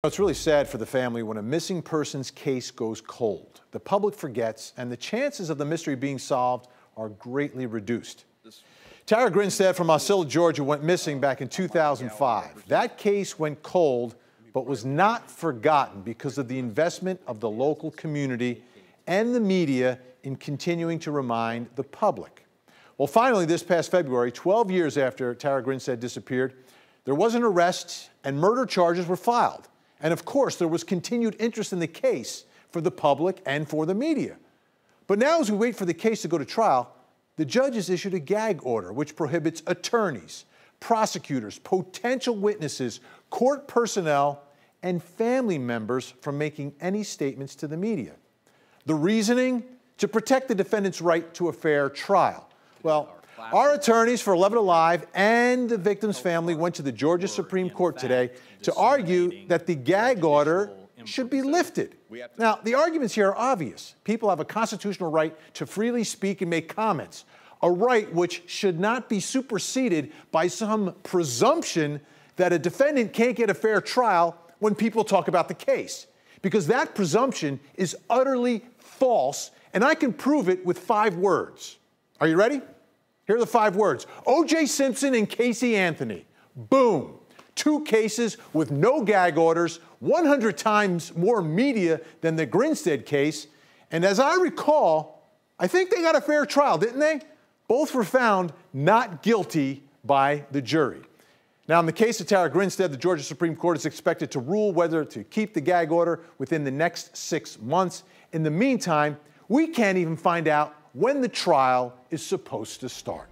It's really sad for the family when a missing persons case goes cold. The public forgets, and the chances of the mystery being solved are greatly reduced. Tara Grinstead from Osceola, Georgia, went missing back in 2005. That case went cold, but was not forgotten because of the investment of the local community and the media in continuing to remind the public. Well, finally, this past February, 12 years after Tara Grinstead disappeared, there was an arrest and murder charges were filed. And of course, there was continued interest in the case for the public and for the media. But now, as we wait for the case to go to trial, the judge has issued a gag order which prohibits attorneys, prosecutors, potential witnesses, court personnel, and family members from making any statements to the media. The reasoning? To protect the defendant's right to a fair trial. Well, our attorneys for 11 Alive and the victim's family went to the Georgia Supreme Court today to argue that the gag order should be lifted. Now, the arguments here are obvious. People have a constitutional right to freely speak and make comments, a right which should not be superseded by some presumption that a defendant can't get a fair trial when people talk about the case, because that presumption is utterly false, and I can prove it with 5 words. Are you ready? Here are the 5 words. O.J. Simpson and Casey Anthony. Boom. 2 cases with no gag orders, 100 times more media than the Grinstead case. And as I recall, I think they got a fair trial, didn't they? Both were found not guilty by the jury. Now, in the case of Tara Grinstead, the Georgia Supreme Court is expected to rule whether to keep the gag order within the next 6 months. In the meantime, we can't even find out when the trial is supposed to start.